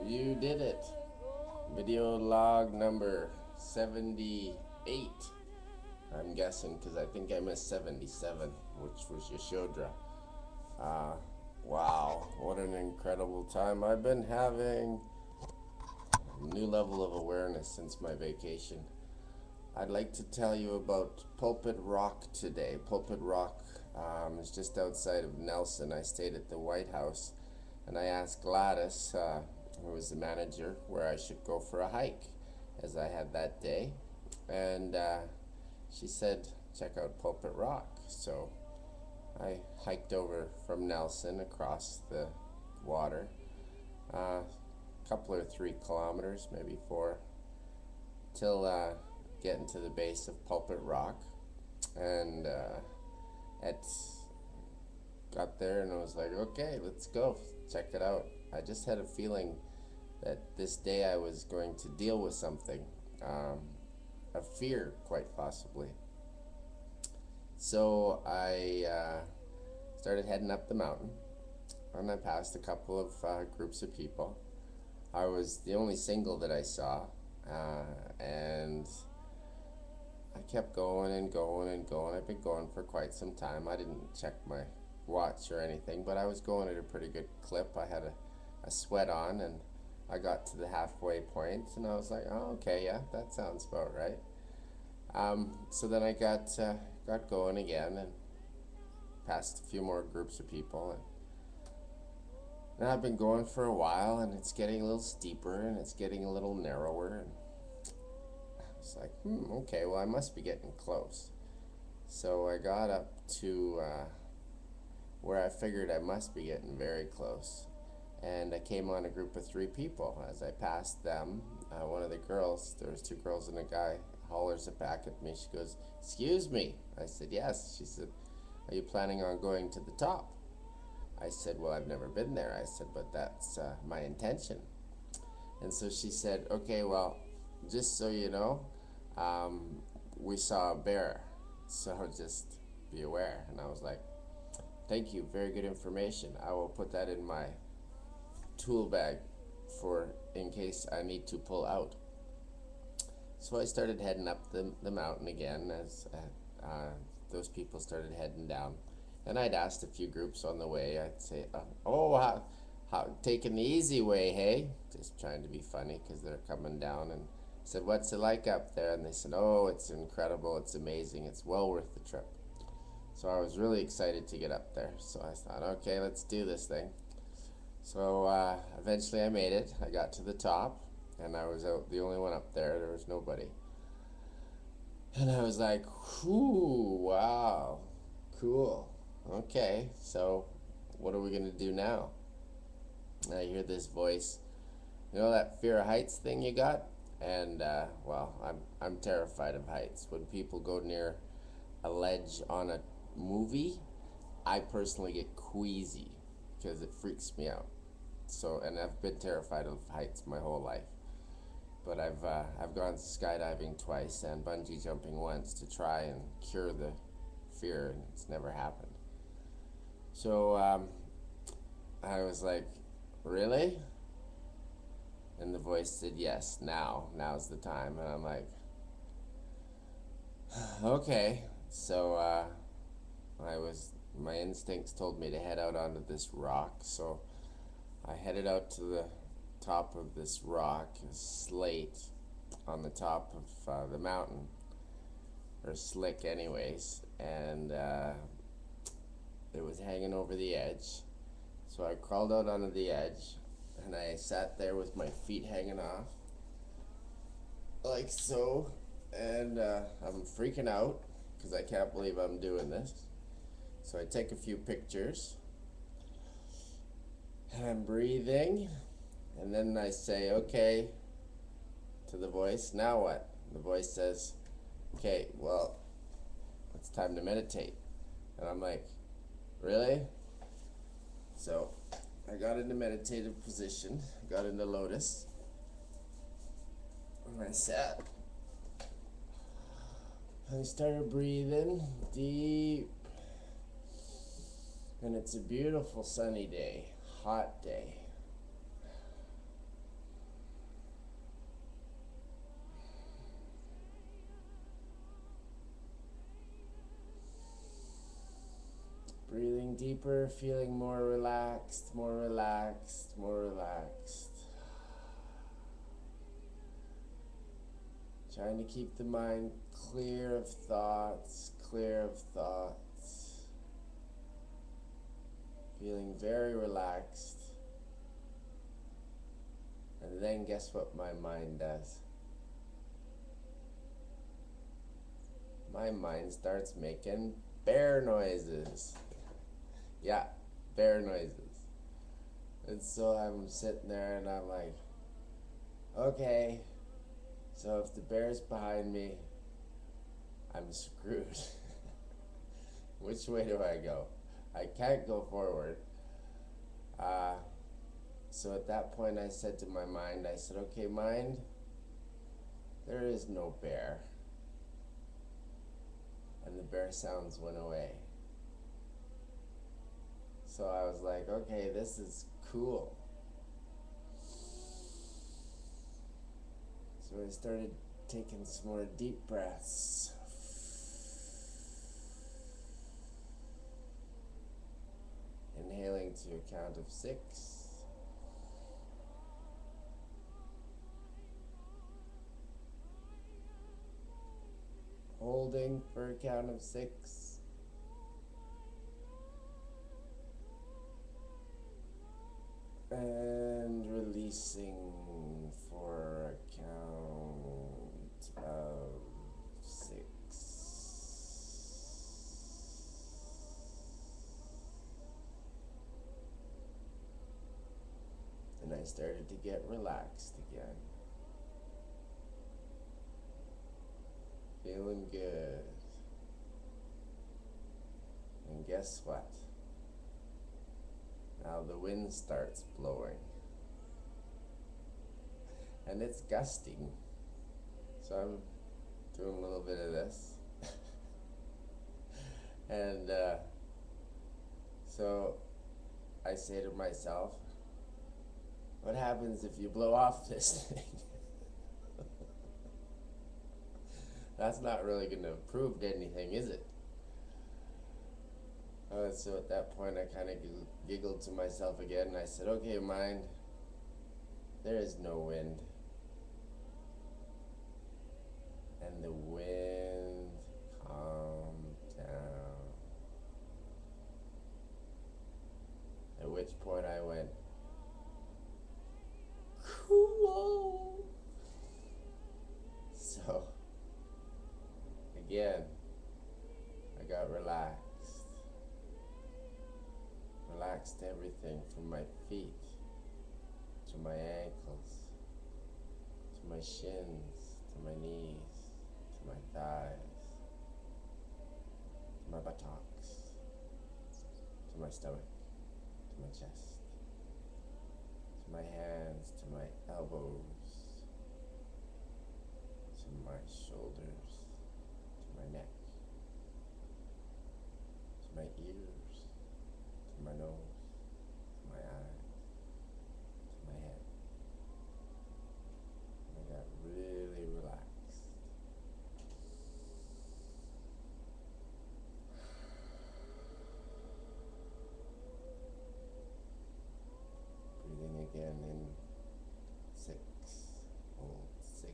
You did it. Video log number 78. I'm guessing because I think I missed 77, which was Yashodra. Uh, wow, what an incredible time I've been having. A new level of awareness since my vacation. I'd like to tell you about Pulpit Rock today. Pulpit Rock is just outside of Nelson. I stayed at the White House and I asked Gladys, who was the manager, where I should go for a hike as I had that day. And she said, check out Pulpit Rock. So I hiked over from Nelson across the water, a couple or 3 kilometers, maybe 4, till getting to the base of Pulpit Rock. And got there and I was like, okay, let's go, check it out. I just had a feeling that this day I was going to deal with something, a fear, quite possibly. So I started heading up the mountain, and I passed a couple of groups of people. I was the only single that I saw, and I kept going and going and going. I've been going for quite some time. I didn't check my watch or anything, but I was going at a pretty good clip. I had a sweat on, and I got to the halfway point, and I was like, oh, okay, yeah, that sounds about right. So then I got going again and passed a few more groups of people, and now I've been going for a while, and it's getting a little steeper and it's getting a little narrower, and I was like, okay, well, I must be getting close. So I got up to where I figured I must be getting very close, and I came on a group of 3 people. As I passed them, one of the girls, there was 2 girls and a guy, hollers it back at me. She goes, excuse me. I said, yes. She said, are you planning on going to the top? I said, well, I've never been there. I said, but that's my intention. And so she said, okay, well, just so you know, we saw a bear, so just be aware. And I was like, thank you, very good information. I will put that in my tool bag for in case I need to pull out. So I started heading up the mountain again as those people started heading down. And I'd asked a few groups on the way. I'd say, oh, how taking the easy way, hey? Just trying to be funny because they're coming down. And I said, what's it like up there? And they said, oh, it's incredible, it's amazing, it's well worth the trip. So I was really excited to get up there. So I thought, okay, let's do this thing. So eventually I made it. I got to the top, and I was the only one up there. There was nobody. And I was like, whoo, wow, cool. Okay, so what are we going to do now? And I hear this voice, you know that fear of heights thing you got? And, well, I'm terrified of heights. When people go near a ledge on a movie, I personally get queasy because it freaks me out. So, and I've been terrified of heights my whole life. But I've gone skydiving twice and bungee jumping once to try and cure the fear, and it's never happened. So I was like, really? And the voice said, yes, now's the time. And I'm like, okay. So my instincts told me to head out onto this rock. So I headed out to the top of this rock, a slate on the top of the mountain, or slick anyways, and it was hanging over the edge. So I crawled out onto the edge, and I sat there with my feet hanging off, like so, and I'm freaking out because I can't believe I'm doing this. So I take a few pictures, and I'm breathing, and then I say, okay, to the voice, now what? The voice says, okay, well, it's time to meditate. And I'm like, really? So I got into meditative position, got into lotus, and I sat. I started breathing deep, and it's a beautiful sunny day, hot day. going deeper, feeling more relaxed, more relaxed, more relaxed. Trying to keep the mind clear of thoughts, clear of thoughts. Feeling very relaxed. And then guess what my mind does? My mind starts making bear noises. Yeah, bear noises. And so I'm sitting there and I'm like, okay, so if the bear's behind me, I'm screwed. Which way do I go? I can't go forward. So at that point I said to my mind, I said, okay, mind, there is no bear. And the bear sounds went away. So I was like, okay, this is cool. So I started taking some more deep breaths. Inhaling to a count of 6. Holding for a count of 6. And releasing for a count of 6. And I started to get relaxed again. Feeling good. And guess what? Now the wind starts blowing. And it's gusting. So I'm doing a little bit of this. And so I say to myself, what happens if you blow off this thing? That's not really going to have proved anything, is it? So at that point I kind of giggled to myself again and I said, okay, mind, there is no wind. And the wind calmed down. At which point I went, cool. So, again, I got relaxed. Relaxed everything from my feet to my ankles, to my shins, to my knees, to my thighs, to my buttocks, to my stomach, to my chest, to my hands, to my elbows, to my shoulders, to my neck, to my ears, to my nose, to my eyes, to my head. And I got really relaxed. Breathing again in 6, hold 6,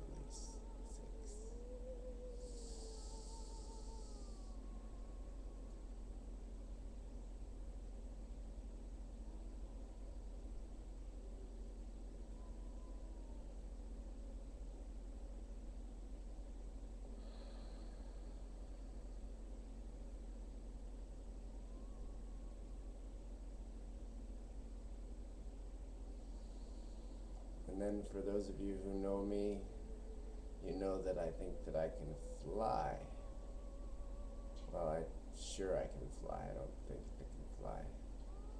release 6. And then for those of you who know me, you know that I think that I can fly. Well, I'm sure I can fly. I don't think I can fly.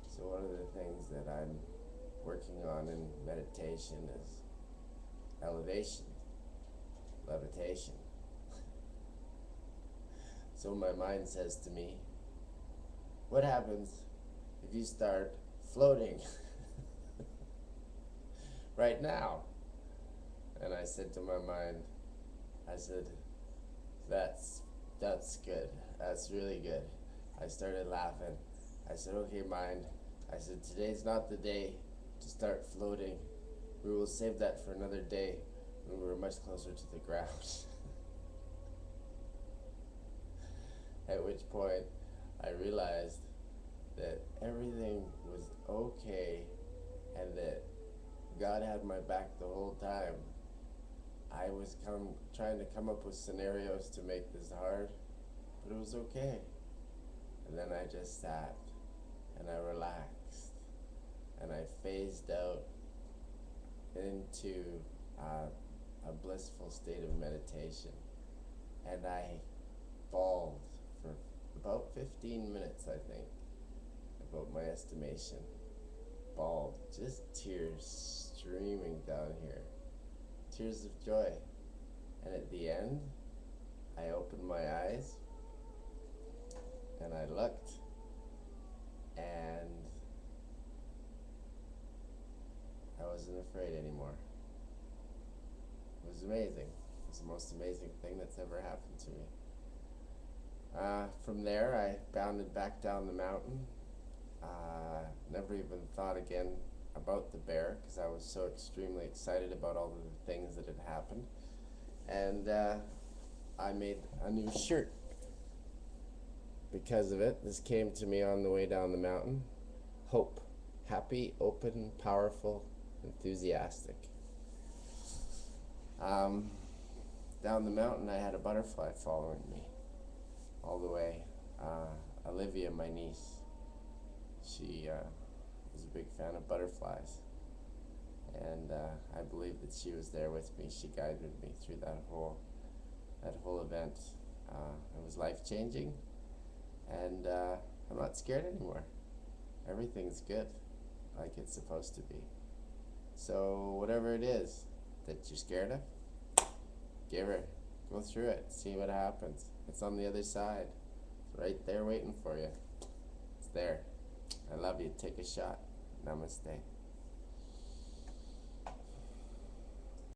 So one of the things that I'm working on in meditation is elevation, levitation. So my mind says to me, what happens if you start floating right now? And I said to my mind, I said, that's good. That's really good. I started laughing. I said, okay, mind. I said, today's not the day to start floating. We will save that for another day when we're much closer to the ground. At which point, I realized that everything was okay and that God had my back the whole time. I was trying to come up with scenarios to make this hard, but it was okay. And then I just sat and I relaxed and I phased out into a blissful state of meditation. And I bawled for about 15 minutes, I think, about my estimation. Bawled, just tears streaming down here, tears of joy. And at the end, I opened my eyes and I looked, and I wasn't afraid anymore. It was amazing. It was the most amazing thing that's ever happened to me. From there, I bounded back down the mountain. Never even thought again about the bear because I was so extremely excited about all the things that had happened. And I made a new shirt because of it. This came to me on the way down the mountain. Hope. Happy, open, powerful, enthusiastic. Down the mountain, I had a butterfly following me all the way. Olivia, my niece, she was a big fan of butterflies, and I believe that she was there with me. She guided me through that whole event. It was life-changing, and I'm not scared anymore. Everything's good, like it's supposed to be. So whatever it is that you're scared of, give her. Go through it. See what happens. It's on the other side. It's right there waiting for you. It's there. I love you. Take a shot. Namaste.